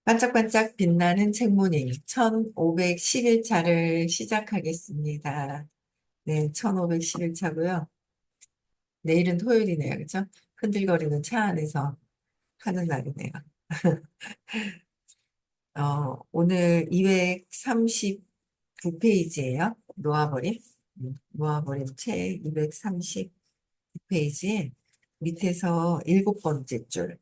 반짝반짝 빛나는 책무님 1511차를 시작하겠습니다. 네, 1511차고요. 내일은 토요일이네요. 그죠? 흔들거리는 차 안에서 하는 날이네요. 오늘 239페이지예요. 놓아버림. 놓아버림 책 239페이지에 밑에서 일곱 번째 줄.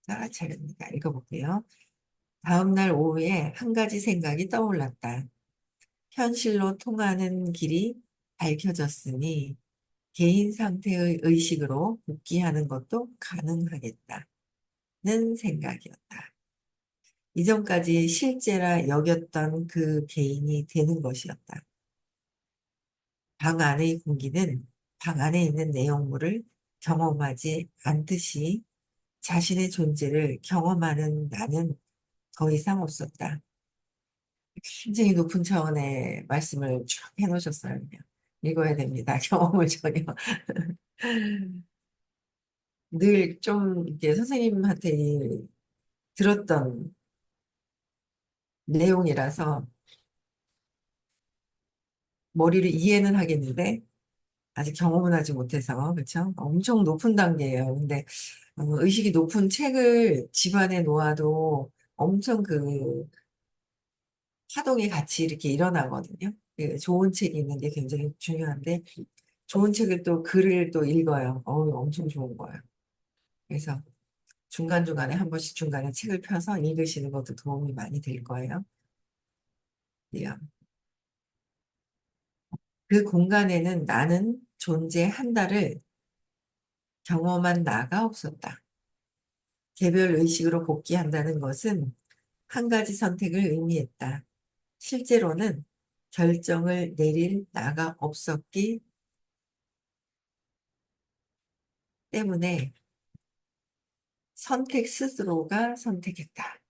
자, 차례입니다. 읽어볼게요. 다음날 오후에 한 가지 생각이 떠올랐다. 현실로 통하는 길이 밝혀졌으니 개인 상태의 의식으로 복귀하는 것도 가능하겠다는 생각이었다. 이전까지 실제라 여겼던 그 개인이 되는 것이었다. 방 안의 공기는 방 안에 있는 내용물을 경험하지 않듯이 자신의 존재를 경험하는 나는 더 이상 없었다. 굉장히 높은 차원의 말씀을 쭉 해놓으셨어요. 그냥. 읽어야 됩니다. 경험을 전혀. 늘 좀 이렇게 선생님한테 들었던 내용이라서 머리를 이해는 하겠는데 아직 경험은 하지 못해서 그렇죠? 엄청 높은 단계예요. 근데 의식이 높은 책을 집안에 놓아도 엄청 그 파동이 같이 이렇게 일어나거든요. 그 좋은 책이 있는 게 굉장히 중요한데 좋은 책을 또 글을 또 읽어요. 엄청 좋은 거예요. 그래서 중간중간에 한 번씩 중간에 책을 펴서 읽으시는 것도 도움이 많이 될 거예요. 예. 그 공간에는 나는 존재한다를 경험한 나가 없었다. 개별 의식으로 복귀한다는 것은 한 가지 선택을 의미했다. 실제로는 결정을 내릴 나가 없었기 때문에 선택 스스로가 선택했다.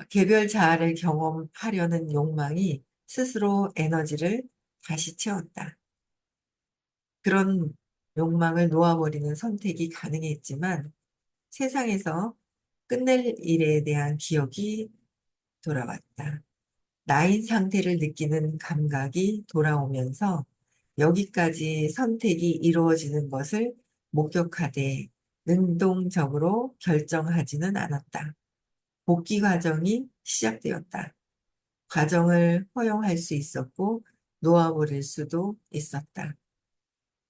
개별 자아를 경험하려는 욕망이 스스로 에너지를 다시 채웠다. 그런 욕망을 놓아버리는 선택이 가능했지만 세상에서 끝낼 일에 대한 기억이 돌아왔다. 나인 상태를 느끼는 감각이 돌아오면서 여기까지 선택이 이루어지는 것을 목격하되 능동적으로 결정하지는 않았다. 복귀 과정이 시작되었다. 과정을 허용할 수 있었고 놓아버릴 수도 있었다.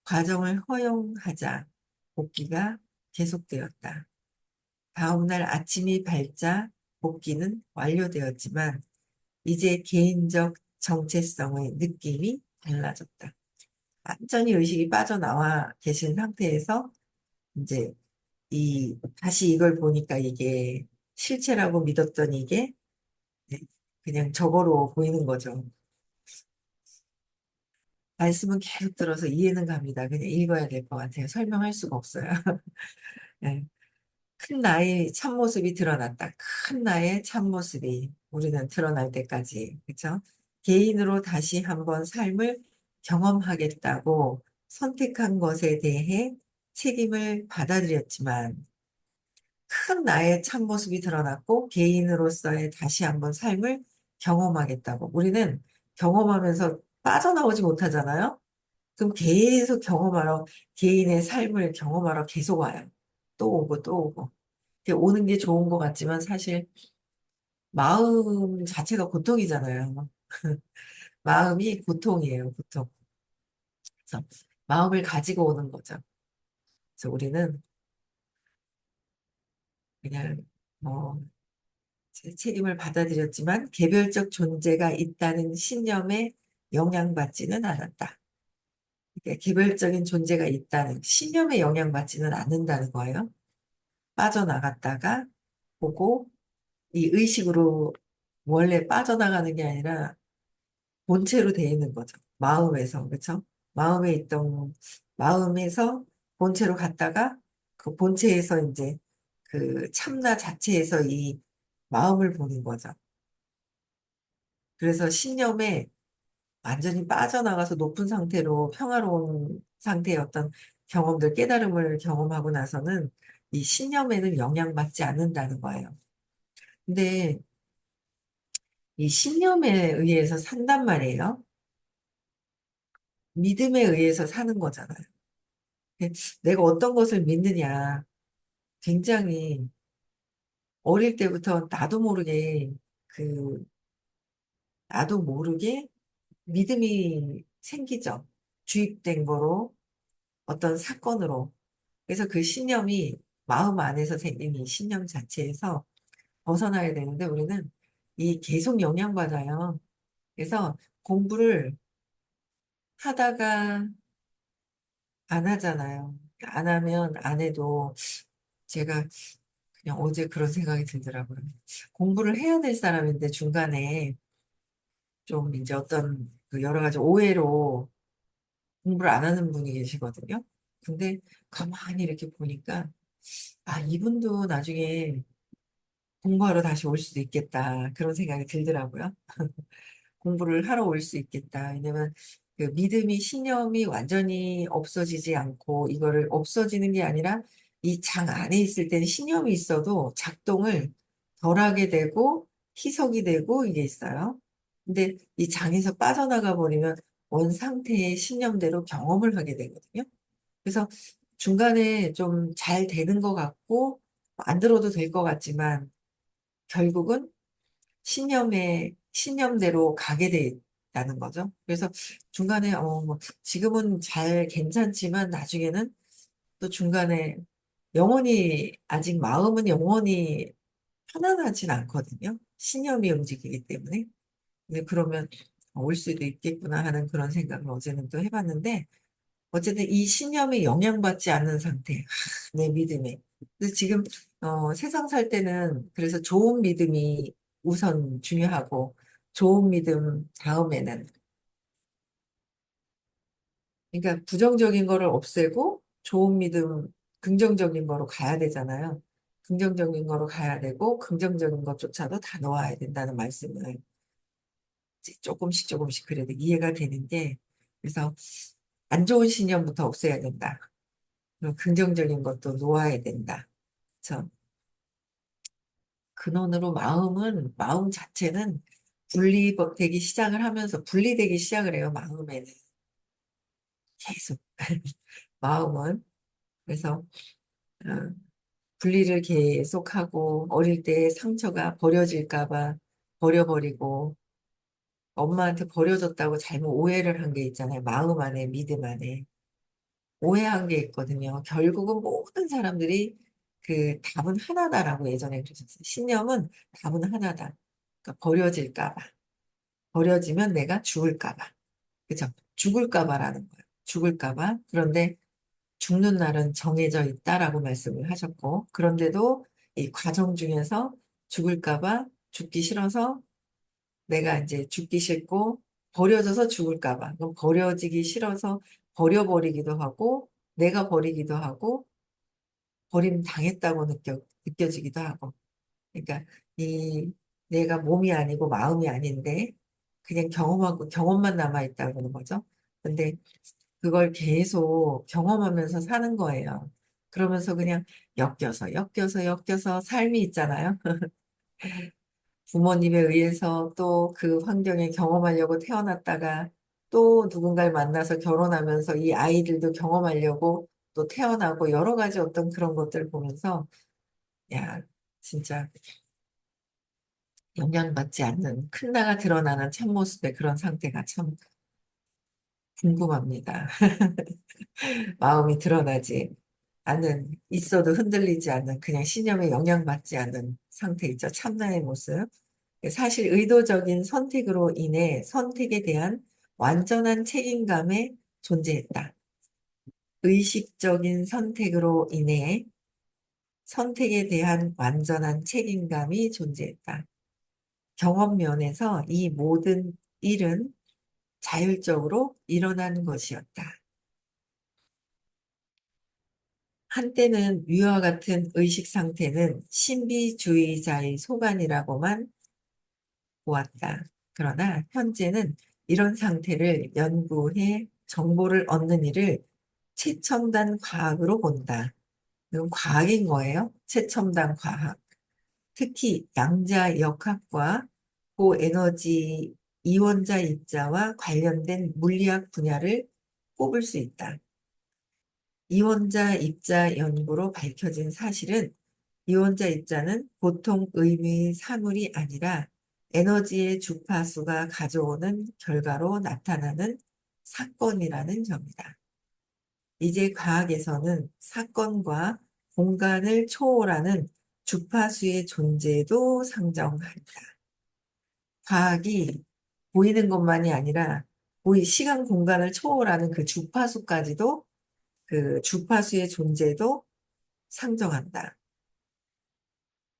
과정을 허용하자 복귀가 계속되었다. 다음날 아침이 밝자 복귀는 완료되었지만 이제 개인적 정체성의 느낌이 달라졌다. 완전히 의식이 빠져나와 계신 상태에서 이제 다시 이걸 보니까 이게 실체라고 믿었던 이게 네, 그냥 저거로 보이는 거죠. 말씀은 계속 들어서 이해는 갑니다. 그냥 읽어야 될 것 같아요. 설명할 수가 없어요. 네. 큰 나의 참모습이 드러났다. 큰 나의 참모습이 우리는 드러날 때까지. 그렇죠? 개인으로 다시 한번 삶을 경험하겠다고 선택한 것에 대해 책임을 받아들였지만 큰 나의 참모습이 드러났고 개인으로서의 다시 한번 삶을 경험하겠다고. 우리는 경험하면서 빠져나오지 못하잖아요. 그럼 계속 경험하러 개인의 삶을 경험하러 계속 와요. 또 오고 또 오고. 오는 게 좋은 것 같지만 사실 마음 자체가 고통이잖아요. 마음이 고통이에요, 고통. 그래서 마음을 가지고 오는 거죠. 그래서 우리는 그냥 뭐 책임을 받아들였지만 개별적 존재가 있다는 신념에 영향받지는 않았다. 그러니까 개별적인 존재가 있다는 신념에 영향받지는 않는다는 거예요. 빠져나갔다가 보고 이 의식으로 원래 빠져나가는 게 아니라 본체로 돼 있는 거죠. 마음에서, 그렇죠? 마음에 있던, 마음에서 본체로 갔다가 그 본체에서 이제 그 참나 자체에서 이 마음을 보는 거죠. 그래서 신념에 완전히 빠져나가서 높은 상태로 평화로운 상태의 어떤 경험들, 깨달음을 경험하고 나서는 이 신념에는 영향받지 않는다는 거예요. 근데 이 신념에 의해서 산단 말이에요. 믿음에 의해서 사는 거잖아요. 근데 내가 어떤 것을 믿느냐. 굉장히 어릴 때부터 그, 나도 모르게 믿음이 생기죠. 주입된 거로, 어떤 사건으로. 그래서 그 신념이 마음 안에서 생긴 이 신념 자체에서 벗어나야 되는데 우리는 이 계속 영향받아요. 그래서 공부를 하다가 안 하잖아요. 안 하면 안 해도 제가 그냥 어제 그런 생각이 들더라고요. 공부를 해야 될 사람인데 중간에 좀 이제 어떤 그 여러 가지 오해로 공부를 안 하는 분이 계시거든요. 근데 가만히 이렇게 보니까 아, 이분도 나중에 공부하러 다시 올 수도 있겠다. 그런 생각이 들더라고요. 공부를 하러 올 수 있겠다. 왜냐면 그 믿음이, 신념이 완전히 없어지지 않고 이거를 없어지는 게 아니라 이 장 안에 있을 때는 신념이 있어도 작동을 덜하게 되고 희석이 되고 이게 있어요. 근데 이 장에서 빠져나가 버리면 원 상태의 신념대로 경험을 하게 되거든요. 그래서 중간에 좀 잘 되는 것 같고 안 들어도 될 것 같지만 결국은 신념대로 가게 돼 있다는 거죠. 그래서 중간에, 뭐 지금은 잘 괜찮지만 나중에는 또 중간에 아직 마음은 영원히 편안하진 않거든요. 신념이 움직이기 때문에. 근데 그러면 올 수도 있겠구나 하는 그런 생각을 어제는 또 해봤는데, 어쨌든 이 신념에 영향받지 않는 상태, 내 믿음에. 근데 지금 세상 살 때는 그래서 좋은 믿음이 우선 중요하고 좋은 믿음 다음에는 그러니까 부정적인 거를 없애고 좋은 믿음 긍정적인 거로 가야 되잖아요. 긍정적인 거로 가야 되고 긍정적인 것조차도 다 넣어야 된다는 말씀을 이제 조금씩 조금씩 그래도 이해가 되는 게 그래서 안 좋은 신념부터 없애야 된다. 그리고 긍정적인 것도 놓아야 된다. 그래서 근원으로 마음 자체는 분리되기 시작을 하면서 분리되기 시작을 해요. 마음에는 계속 마음은 그래서 어, 분리를 계속하고 어릴 때 상처가 버려질까 봐 버려버리고 엄마한테 버려졌다고 잘못 오해를 한 게 있잖아요. 마음 안에 믿음 안에 오해한 게 있거든요. 결국은 모든 사람들이 그 답은 하나다라고 예전에 그러셨어요. 신념은 답은 하나다. 그러니까 버려질까 봐. 버려지면 내가 죽을까 봐. 그죠? 죽을까 봐라는 거예요. 죽을까 봐. 그런데 죽는 날은 정해져 있다라고 말씀을 하셨고, 그런데도 이 과정 중에서 죽을까 봐, 죽기 싫어서 내가 이제 죽기 싫고, 버려져서 죽을까 봐. 그럼 버려지기 싫어서 버려버리기도 하고, 내가 버리기도 하고, 버림 당했다고 느껴지기도 하고. 그러니까 이 내가 몸이 아니고 마음이 아닌데, 그냥 경험하고, 경험만 남아있다고 그러는 거죠. 근데 그걸 계속 경험하면서 사는 거예요. 그러면서 그냥 엮여서 삶이 있잖아요. 부모님에 의해서 또 그 환경에 경험하려고 태어났다가 또 누군가를 만나서 결혼하면서 이 아이들도 경험하려고 또 태어나고 여러 가지 어떤 그런 것들을 보면서 야, 진짜 영향받지 않는 큰 나가 드러나는 참모습의 그런 상태가 참 궁금합니다. 마음이 드러나지 않는, 있어도 흔들리지 않는, 그냥 신념에 영향받지 않는 상태 있죠. 참나의 모습. 사실 의도적인 선택으로 인해 선택에 대한 완전한 책임감에 존재했다. 의식적인 선택으로 인해 선택에 대한 완전한 책임감이 존재했다. 경험 면에서 이 모든 일은 자율적으로 일어나는 것이었다. 한때는 위와 같은 의식 상태는 신비주의자의 소관이라고만 보았다. 그러나 현재는 이런 상태를 연구해 정보를 얻는 일을 최첨단 과학으로 본다. 이건 과학인 거예요. 최첨단 과학. 특히 양자역학과 고에너지 이원자 입자와 관련된 물리학 분야를 꼽을 수 있다. 이원자 입자 연구로 밝혀진 사실은 이원자 입자는 보통 의미의 사물이 아니라 에너지의 주파수가 가져오는 결과로 나타나는 사건이라는 점이다. 이제 과학에서는 사건과 공간을 초월하는 주파수의 존재도 상정한다. 과학이 보이는 것만이 아니라 시간 공간을 초월하는 그 주파수까지도 그 주파수의 존재도 상정한다.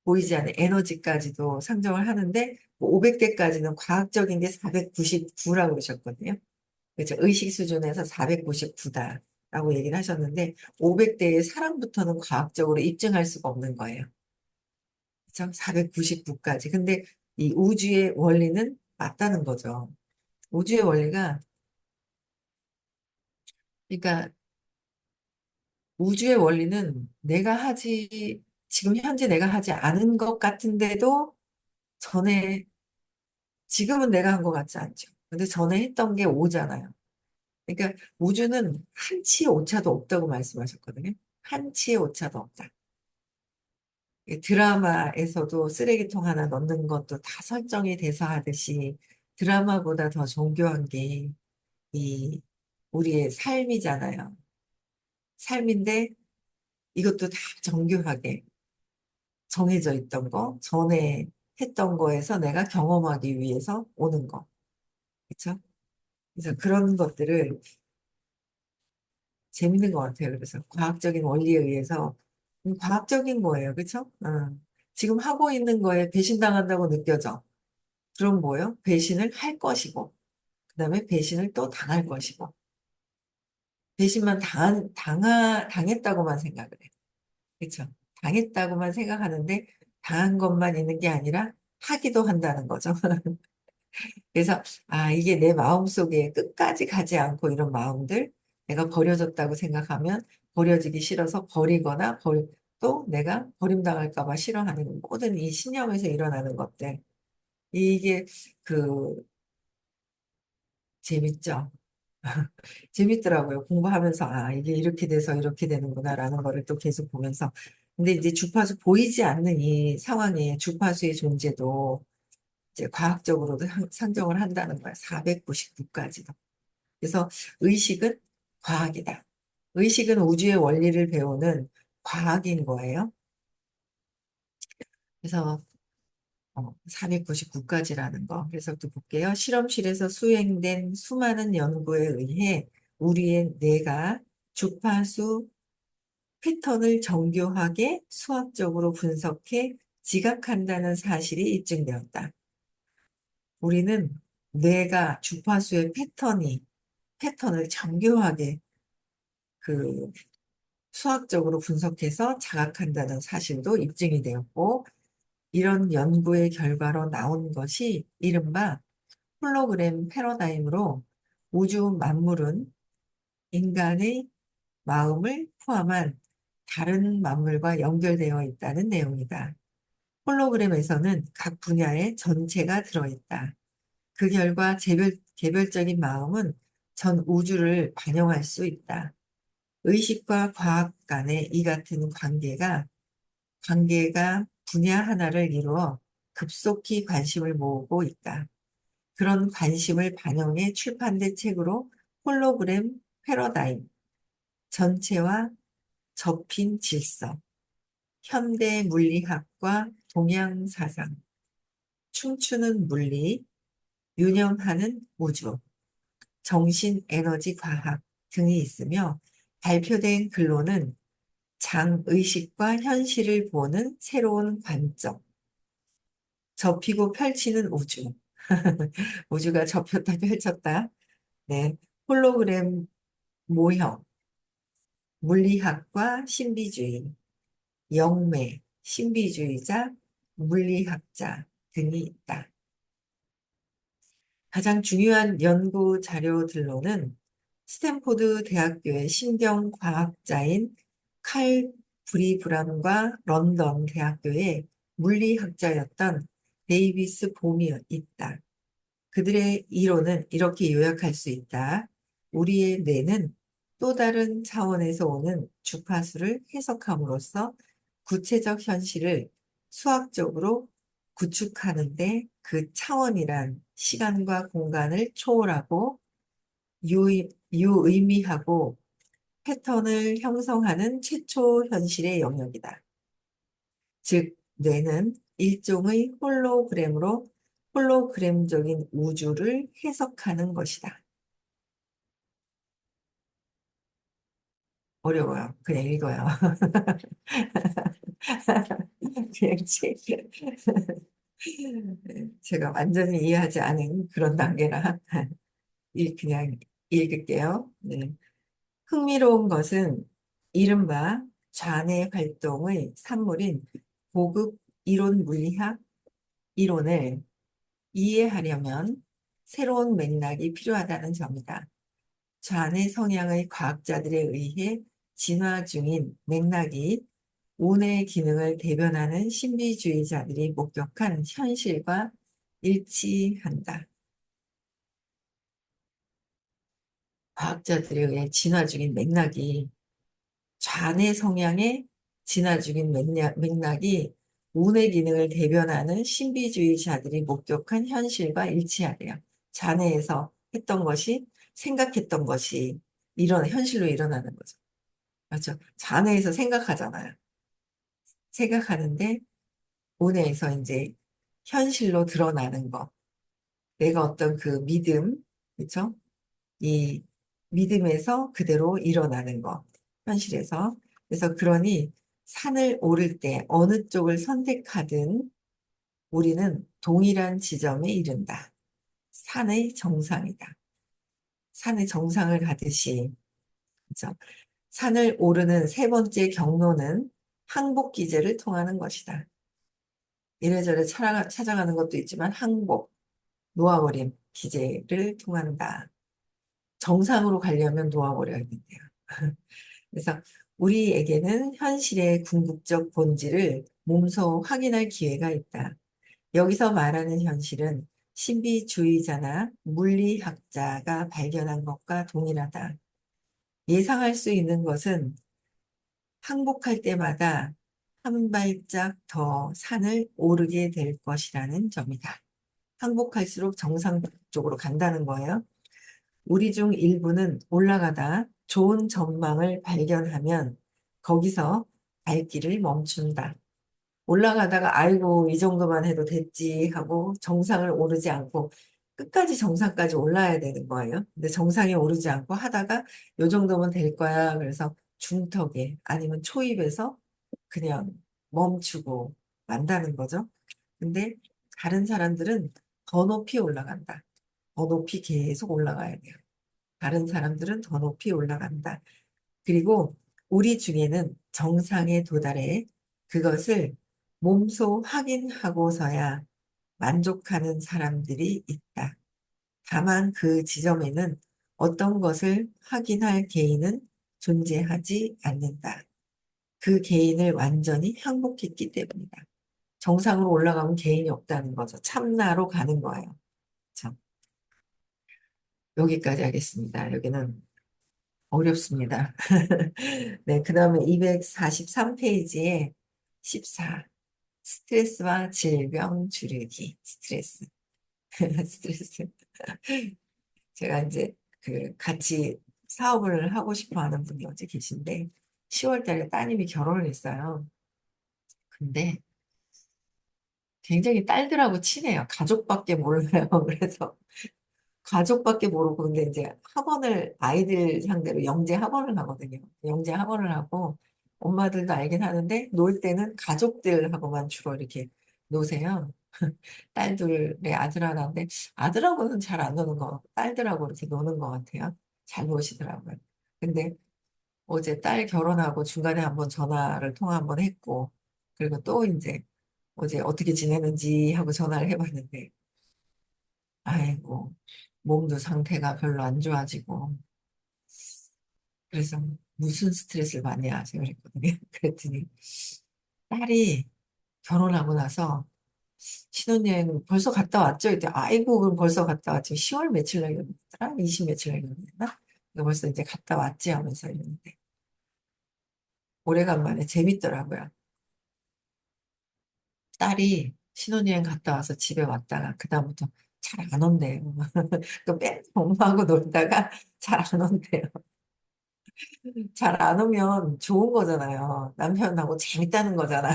보이지 않는 에너지까지도 상정을 하는데 500대까지는 과학적인 게 499라고 그러셨거든요. 그렇죠. 의식 수준에서 499다라고 얘기를 하셨는데 500대의 사람부터는 과학적으로 입증할 수가 없는 거예요. 그렇죠? 499까지. 근데 이 우주의 원리는 맞다는 거죠. 우주의 원리가 그러니까 우주의 원리는 지금 현재 내가 하지 않은 것 같은데도 전에 지금은 내가 한 것 같지 않죠. 근데 전에 했던 게 오잖아요. 그러니까 우주는 한 치의 오차도 없다고 말씀하셨거든요. 한 치의 오차도 없다. 드라마에서도 쓰레기통 하나 넣는 것도 다 설정이 돼서 하듯이 드라마보다 더 정교한 게 이 우리의 삶이잖아요. 삶인데 이것도 다 정교하게 정해져 있던 거, 전에 했던 거에서 내가 경험하기 위해서 오는 거. 그렇죠? 그래서 그런 것들을 재밌는 것 같아요. 그래서 과학적인 원리에 의해서 과학적인 거예요. 그렇죠? 지금 하고 있는 거에 배신당한다고 느껴져. 그럼 뭐예요? 배신을 할 것이고, 그다음에 배신을 또 당할 것이고, 배신만 당했다고만 생각을 해. 그렇죠? 당했다고만 생각하는데 당한 것만 있는 게 아니라 하기도 한다는 거죠. 그래서 이게 내 마음속에 끝까지 가지 않고 이런 마음들 내가 버려졌다고 생각하면 버려지기 싫어서 버리거나 또 내가 버림당할까 봐 싫어하는 모든 이 신념에서 일어나는 것들 이게 그 재밌죠. 재밌더라고요. 공부하면서 이게 이렇게 돼서 이렇게 되는구나라는 거를 또 계속 보면서 근데 이제 주파수 보이지 않는 이 상황에 주파수의 존재도 이제 과학적으로도 상정을 한다는 거야. 499까지도. 그래서 의식은 과학이다. 의식은 우주의 원리를 배우는 과학인 거예요. 그래서 499까지라는 거. 그래서 또 볼게요. 실험실에서 수행된 수많은 연구에 의해 우리의 뇌가 주파수 패턴을 정교하게 수학적으로 분석해 지각한다는 사실이 입증되었다. 우리는 뇌가 주파수의 패턴을 정교하게 그 수학적으로 분석해서 자각한다는 사실도 입증이 되었고, 이런 연구의 결과로 나온 것이 이른바 홀로그램 패러다임으로 우주 만물은 인간의 마음을 포함한 다른 만물과 연결되어 있다는 내용이다. 홀로그램에서는 각 분야의 전체가 들어있다. 그 결과 개별적인 마음은 전 우주를 반영할 수 있다. 의식과 과학 간의 이 같은 관계가 분야 하나를 이루어 급속히 관심을 모으고 있다. 그런 관심을 반영해 출판된 책으로 홀로그램 패러다임, 전체와 접힌 질서, 현대 물리학과 동양 사상, 춤추는 물리, 유념하는 우주, 정신 에너지 과학 등이 있으며 발표된 글로는 장의식과 현실을 보는 새로운 관점, 접히고 펼치는 우주, 우주가 접혔다 펼쳤다, 네, 홀로그램 모형, 물리학과 신비주의, 영매, 신비주의자, 물리학자 등이 있다. 가장 중요한 연구 자료들로는 스탠포드 대학교의 신경과학자인 칼 브리 브람과 런던 대학교의 물리학자였던 데이비스 봄이 있다. 그들의 이론은 이렇게 요약할 수 있다. 우리의 뇌는 또 다른 차원에서 오는 주파수를 해석함으로써 구체적 현실을 수학적으로 구축하는데 그 차원이란 시간과 공간을 초월하고 유의미하고 패턴을 형성하는 최초 현실의 영역이다. 즉, 뇌는 일종의 홀로그램으로 홀로그램적인 우주를 해석하는 것이다. 어려워요. 그냥 읽어요. 그냥 제가 완전히 이해하지 않은 그런 단계라 그냥 읽을게요. 네. 흥미로운 것은 이른바 좌뇌 활동의 산물인 고급 이론 물리학 이론을 이해하려면 새로운 맥락이 필요하다는 점이다. 좌뇌 성향의 과학자들에 의해 진화 중인 맥락이 우뇌 기능을 대변하는 신비주의자들이 목격한 현실과 일치한다. 과학자들에 의해 진화 중인 맥락이 좌뇌 성향의 진화 중인 맥락이 우뇌 기능을 대변하는 신비주의자들이 목격한 현실과 일치하래요. 좌뇌에서 했던 것이 생각했던 것이 현실로 일어나는 거죠. 맞죠? 좌뇌에서 생각하잖아요. 생각하는데 우뇌에서 이제 현실로 드러나는 거. 내가 어떤 그 믿음, 그렇죠? 이 믿음에서 그대로 일어나는 거, 현실에서. 그래서 그러니 산을 오를 때 어느 쪽을 선택하든 우리는 동일한 지점에 이른다. 산의 정상이다. 산의 정상을 가듯이, 그죠? 산을 오르는 세 번째 경로는 항복 기제를 통하는 것이다. 이래저래 찾아가는 것도 있지만 항복, 놓아버림 기제를 통한다. 정상으로 가려면 놓아버려야 된대요. 그래서 우리에게는 현실의 궁극적 본질을 몸소 확인할 기회가 있다. 여기서 말하는 현실은 신비주의자나 물리학자가 발견한 것과 동일하다. 예상할 수 있는 것은 항복할 때마다 한 발짝 더 산을 오르게 될 것이라는 점이다. 항복할수록 정상 쪽으로 간다는 거예요. 우리 중 일부는 올라가다 좋은 전망을 발견하면 거기서 발길을 멈춘다. 올라가다가 아이고 이 정도만 해도 됐지 하고 정상을 오르지 않고 끝까지 정상까지 올라야 되는 거예요. 근데 정상에 오르지 않고 하다가 요 정도면 될 거야. 그래서 중턱에 아니면 초입에서 그냥 멈추고 만다는 거죠. 근데 다른 사람들은 더 높이 올라간다. 더 높이 계속 올라가야 돼요. 다른 사람들은 더 높이 올라간다. 그리고 우리 중에는 정상에 도달해 그것을 몸소 확인하고서야 만족하는 사람들이 있다. 다만 그 지점에는 어떤 것을 확인할 개인은 존재하지 않는다. 그 개인을 완전히 항복했기 때문이다. 정상으로 올라가면 개인이 없다는 거죠. 참나로 가는 거예요. 참, 여기까지 하겠습니다. 여기는 어렵습니다. 네, 그 다음에 243페이지에 14. 스트레스와 질병 줄이기. 스트레스. 제가 이제 같이 사업을 하고 싶어 하는 분이 어제 계신데, 10월 달에 따님이 결혼을 했어요. 근데 굉장히 딸들하고 친해요. 가족밖에 몰라요. 그래서 가족밖에 모르고 근데 이제 아이들 상대로 영재 학원을 하거든요. 영재 학원을 하고 엄마들도 알긴 하는데 놀 때는 가족들하고만 주로 이렇게 노세요. 딸들의 아들 하나인데 아들하고는 잘 안 노는 거 같고 딸들하고 이렇게 노는 것 같아요. 잘 노시더라고요. 근데 어제 딸 결혼하고 중간에 한번 전화를 통화 한번 했고 그리고 또 이제 어제 어떻게 지내는지 하고 전화를 해봤는데 아이고, 몸도 상태가 별로 안 좋아지고. 그래서 무슨 스트레스를 받냐 제가 그랬거든요. 그랬더니 딸이 결혼하고 나서 신혼여행 벌써 갔다 왔죠? 이때 아이고 그럼 벌써 갔다 왔지. 10월 며칠 날 결혼했더라? 20 며칠 날 결혼했나? 벌써 이제 갔다 왔지 하면서 이러는데 오래간만에 재밌더라고요. 딸이 신혼여행 갔다 와서 집에 왔다가 그다음부터 잘 안 온대요. 또 맨날 엄마하고 놀다가 잘 안 온대요. 잘 안 오면 좋은 거잖아요. 남편하고 재밌다는 거잖아.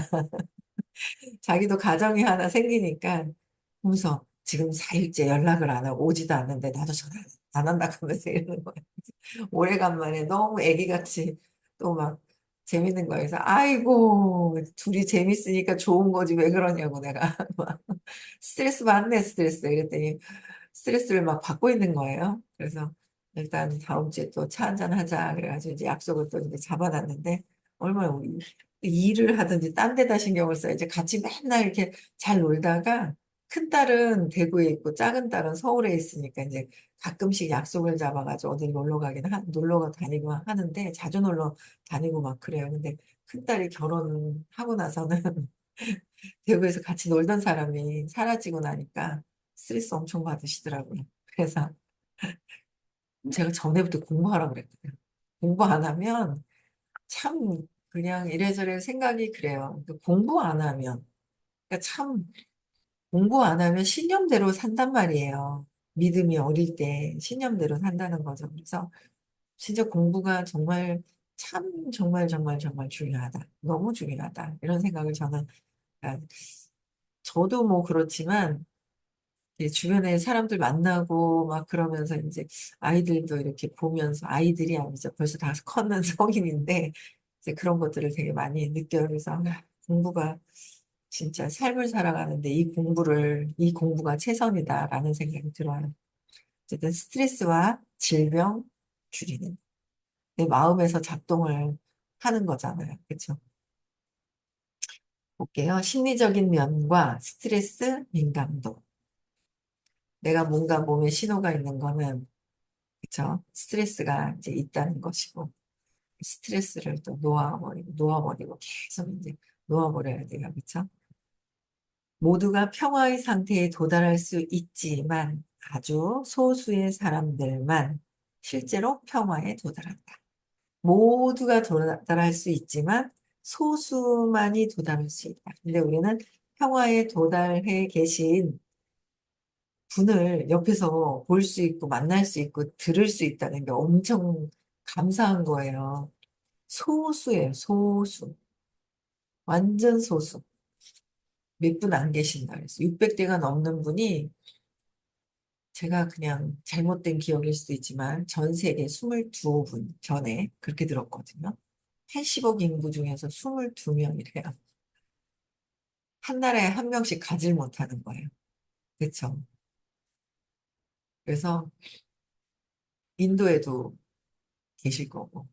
자기도 가정이 하나 생기니까. 그래서 지금 4일째 연락을 안 하고 오지도 않는데 나도 전화 안 한다고 하면서 이러는 거예요. 오래간만에 너무 애기같이 또 막 재밌는 거예요. 그래서 아이고 둘이 재밌으니까 좋은 거지 왜 그러냐고 내가 막 스트레스 받네 스트레스 이랬더니 스트레스를 막 받고 있는 거예요. 그래서 일단 다음 주에 또 차 한잔 하자 그래가지고 이제 약속을 또 이제 잡아놨는데 얼마나 우리 일을 하든지 딴 데다 신경을 써야지 같이 맨날 이렇게 잘 놀다가 큰 딸은 대구에 있고 작은 딸은 서울에 있으니까 이제 가끔씩 약속을 잡아가지고 어디 놀러 다니고 하는데 자주 놀러 다니고 막 그래요. 근데 큰 딸이 결혼하고 나서는 대구에서 같이 놀던 사람이 사라지고 나니까 스트레스 엄청 받으시더라고요. 그래서 제가 전에부터 공부하라고 그랬거든요. 공부 안 하면 참 그냥 이래저래 생각이 그래요. 공부 안 하면 그러니까 참 공부 안 하면 신념대로 산단 말이에요. 믿음이 어릴 때 신념대로 산다는 거죠. 그래서 진짜 공부가 정말 참 정말 정말 정말 중요하다. 너무 중요하다. 이런 생각을 저는 아, 저도 뭐 그렇지만 주변에 사람들 만나고 막 그러면서 이제 아이들도 이렇게 보면서 아이들이 아니죠. 벌써 다 컸는 성인인데 이제 그런 것들을 되게 많이 느껴요. 그래서 공부가 진짜 삶을 살아가는데 이 공부가 최선이다라는 생각이 들어요. 어쨌든 스트레스와 질병 줄이는 내 마음에서 작동을 하는 거잖아요. 그렇죠? 볼게요. 심리적인 면과 스트레스 민감도. 내가 뭔가 몸에 신호가 있는 거는 그쵸? 스트레스가 이제 있다는 것이고, 스트레스를 또 놓아버리고, 계속 이제 놓아버려야 돼요. 그쵸? 모두가 평화의 상태에 도달할 수 있지만, 아주 소수의 사람들만 실제로 평화에 도달한다. 모두가 도달할 수 있지만, 소수만이 도달할 수 있다. 근데 우리는 평화에 도달해 계신 분을 옆에서 볼 수 있고 만날 수 있고 들을 수 있다는 게 엄청 감사한 거예요. 소수예요, 소수. 완전 소수. 몇 분 안 계신다 그랬어요. 600대가 넘는 분이 제가 그냥 잘못된 기억일 수도 있지만 전 세계 22분 전에 그렇게 들었거든요. 80억 인구 중에서 22명이래요. 한 나라에 한 명씩 가질 못하는 거예요. 그렇죠? 그래서 인도에도 계실 거고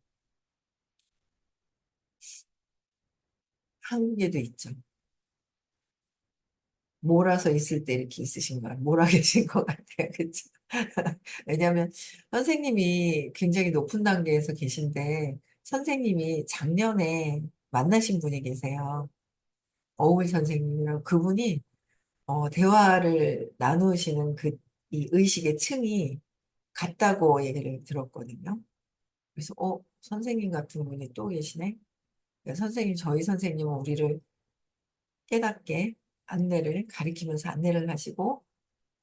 한국에도 있죠. 몰아서 있을 때 이렇게 있으신 거예요. 몰아 계신 것 같아요. 그쵸? 왜냐하면 선생님이 굉장히 높은 단계에서 계신데 선생님이 작년에 만나신 분이 계세요. 어울 선생님이라고 그분이 대화를 나누시는 이 의식의 층이 같다고 얘기를 들었거든요. 그래서 선생님 같은 분이 또 계시네. 저희 선생님은 우리를 깨닫게 가리키면서 안내를 하시고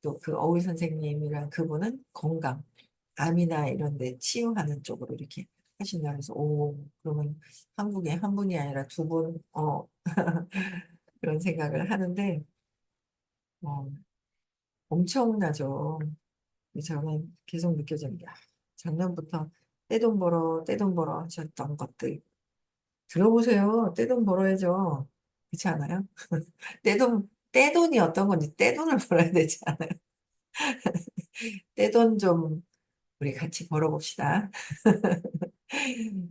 또 그 어울 선생님이랑 그분은 건강, 암이나 이런 데 치유하는 쪽으로 이렇게 하신다 그래서 그러면 한국에 한 분이 아니라 두 분, 그런 생각을 하는데, 어, 엄청나죠. 저는 계속 느껴지는 게, 작년부터 떼돈 벌어 하셨던 것들. 들어보세요. 떼돈 벌어야죠. 그렇지 않아요? 떼돈이 어떤 건지 떼돈을 벌어야 되지 않아요? 떼돈 좀 우리 같이 벌어봅시다.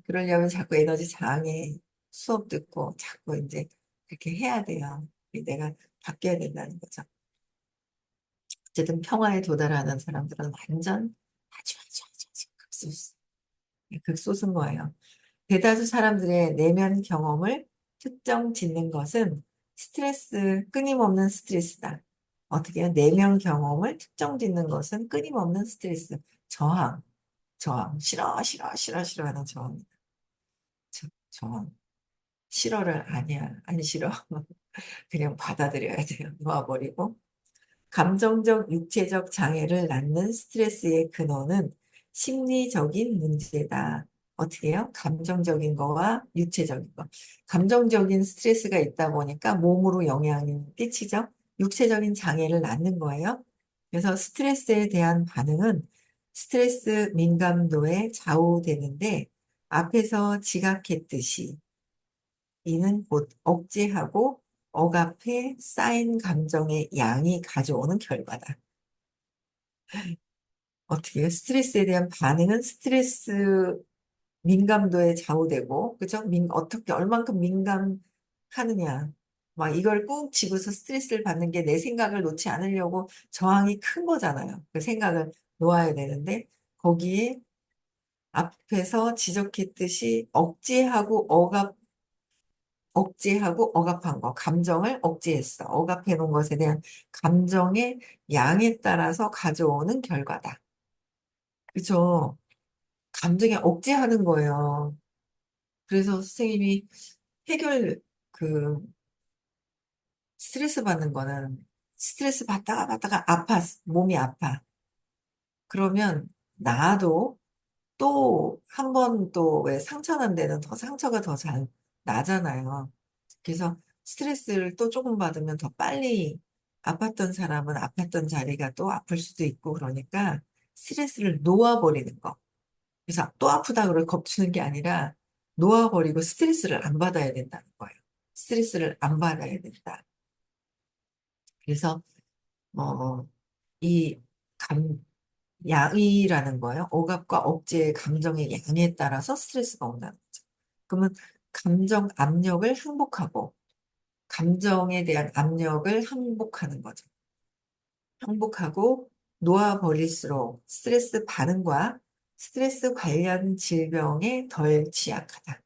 그러려면 자꾸 에너지 장애 수업 듣고 자꾸 이제 그렇게 해야 돼요. 내가 바뀌어야 된다는 거죠. 어쨌든 평화에 도달하는 사람들은 완전 아주 극소수, 극소수인 거예요. 대다수 사람들의 내면 경험을 특정 짓는 것은 끊임없는 스트레스다. 어떻게 해요? 내면 경험을 특정 짓는 것은 끊임없는 스트레스, 저항, 싫어, 싫어, 싫어, 싫어하는 저항, 저항. 싫어를 아니야, 안 싫어. 그냥 받아들여야 돼요. 놓아버리고. 감정적, 육체적 장애를 낳는 스트레스의 근원은 심리적인 문제다. 어떻게 해요? 감정적인 거와 육체적인 거. 감정적인 스트레스가 있다 보니까 몸으로 영향을 끼치죠. 육체적인 장애를 낳는 거예요. 그래서 스트레스에 대한 반응은 스트레스 민감도에 좌우되는데 앞에서 지각했듯이 이는 곧 억제하고 억압해 쌓인 감정의 양이 가져오는 결과다. 어떻게 해요? 스트레스에 대한 반응은 스트레스 민감도에 좌우되고, 그죠? 어떻게, 얼만큼 민감하느냐. 막 이걸 꾹 집어서 스트레스를 받는 게 내 생각을 놓지 않으려고 저항이 큰 거잖아요. 그 생각을 놓아야 되는데, 거기에 앞에서 지적했듯이 억제하고 억압한 거, 감정을 억제했어. 억압해 놓은 것에 대한 감정의 양에 따라서 가져오는 결과다. 그죠? 감정에 억제하는 거예요. 그래서 선생님이 해결, 그, 스트레스 받는 거는 스트레스 받다가 몸이 아파. 그러면 나도 또 한 번 또 왜 상처 난 데는 더 상처가 더 잘 나잖아요. 그래서 스트레스를 또 조금 받으면 더 빨리 아팠던 사람은 아팠던 자리가 또 아플 수도 있고 그러니까 스트레스를 놓아버리는 거. 그래서 또 아프다 그러고 겁주는 게 아니라 놓아버리고 스트레스를 안 받아야 된다는 거예요. 스트레스를 안 받아야 된다. 그래서 이 감, 양이라는 거예요. 억압과 억제의 감정의 양에 따라서 스트레스가 온다는 거죠. 그러면 감정 압력을 항복하고 감정에 대한 압력을 항복하는 거죠. 항복하고 놓아버릴수록 스트레스 반응과 스트레스 관련 질병에 덜 취약하다.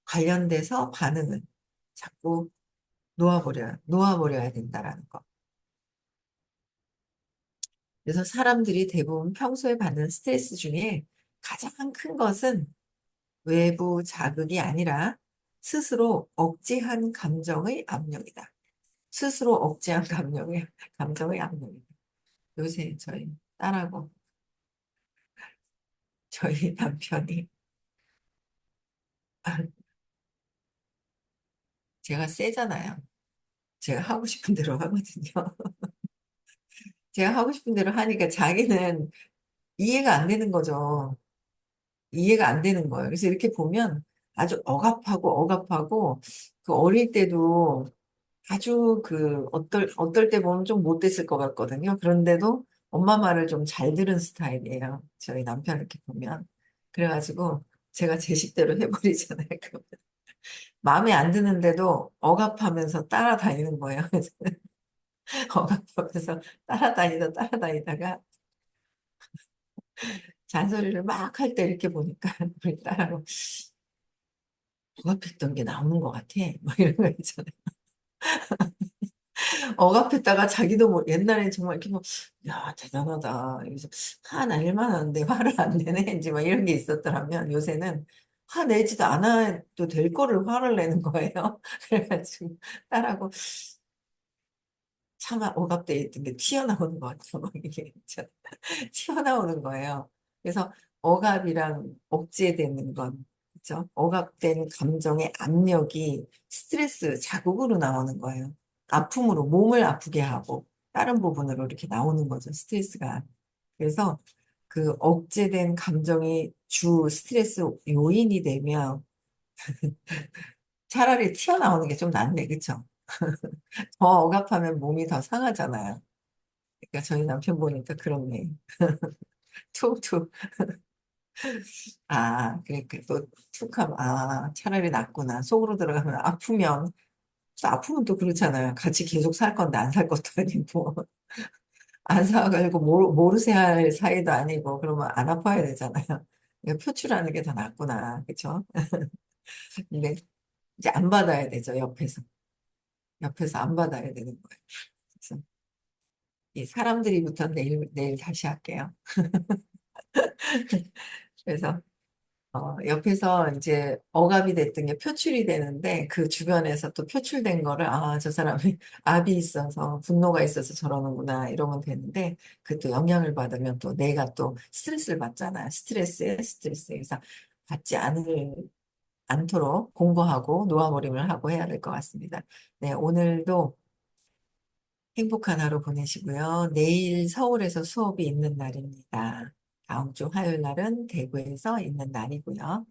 관련돼서 반응을 자꾸 놓아버려야 된다라는 거. 그래서 사람들이 대부분 평소에 받는 스트레스 중에 가장 큰 것은 외부 자극이 아니라 스스로 억제한 감정의 압력이다. 스스로 억제한 감정의 압력이다. 요새 저희 남편이, 제가 세잖아요. 제가 하고 싶은 대로 하거든요. 제가 하고 싶은 대로 하니까 자기는 이해가 안 되는 거죠. 이해가 안 되는 거예요. 그래서 이렇게 보면 아주 억압하고, 그 어릴 때도 아주 어떨 때 보면 좀 못됐을 것 같거든요. 그런데도 엄마 말을 좀 잘 들은 스타일이에요. 저희 남편 이렇게 보면. 그래가지고 제가 제 식대로 해버리잖아요. 그러면 마음에 안 드는데도 억압하면서 따라다니는 거예요. 그래서 억압하면서 따라다니다가 잔소리를 막 할 때 이렇게 보니까 우리 딸하고 억압했던 게 나오는 것 같아. 뭐 이런 거 있잖아요. 억압했다가 자기도 뭐 옛날에 정말 이렇게 뭐, 야, 대단하다. 그래서 화 날만 하는데 화를 안 내네. 이제 막 이런 게 있었더라면 요새는 화 내지도 않아도 될 거를 화를 내는 거예요. 그래가지고 딸하고 차마 억압돼 있던 게 튀어나오는 것 같아요. 막 이게 튀어나오는 거예요. 그래서 억압이랑 억제되는 건, 그죠? 억압된 감정의 압력이 스트레스, 자극으로 나오는 거예요. 아픔으로, 몸을 아프게 하고, 다른 부분으로 이렇게 나오는 거죠, 스트레스가. 그래서 그 억제된 감정이 주 스트레스 요인이 되면 차라리 튀어나오는 게 좀 낫네, 그쵸? 더 억압하면 몸이 더 상하잖아요. 그러니까 저희 남편 보니까 그렇네. 툭툭. 그러니까 또 툭하면, 차라리 낫구나. 속으로 들어가면 아프면 또 그렇잖아요. 같이 계속 살 건데 안 살 것도 아니고. 안 사가지고 모르쇠 할 사이도 아니고, 그러면 안 아파야 되잖아요. 이거 표출하는 게 더 낫구나. 그쵸? 근데 이제 안 받아야 되죠, 옆에서. 옆에서 안 받아야 되는 거예요. 그래서 이 사람들이부터 내일 다시 할게요. 그래서 옆에서 이제 억압이 됐던 게 표출이 되는데 그 주변에서 또 표출된 거를 저 사람이 압이 있어서 분노가 있어서 저러는구나 이러면 되는데 그 또 영향을 받으면 또 내가 또 스트레스를 받잖아요. 스트레스에 스트레스. 그래서 받지 않도록 공부하고 놓아버림을 하고 해야 될 것 같습니다. 네, 오늘도 행복한 하루 보내시고요. 내일 서울에서 수업이 있는 날입니다. 다음 주 화요일 날은 대구에서 있는 날이고요.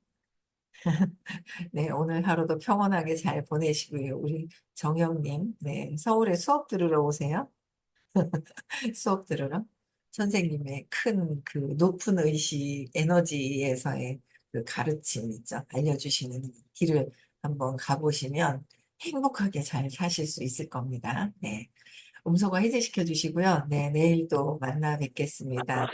네, 오늘 하루도 평온하게 잘 보내시고요. 우리 정영님, 네, 서울에 수업 들으러 오세요. 수업 들으러. 선생님의 큰 그 높은 의식, 에너지에서의 그 가르침 있죠. 알려주시는 길을 한번 가보시면 행복하게 잘 사실 수 있을 겁니다. 네. 음소거 해제시켜 주시고요. 네, 내일 또 만나 뵙겠습니다.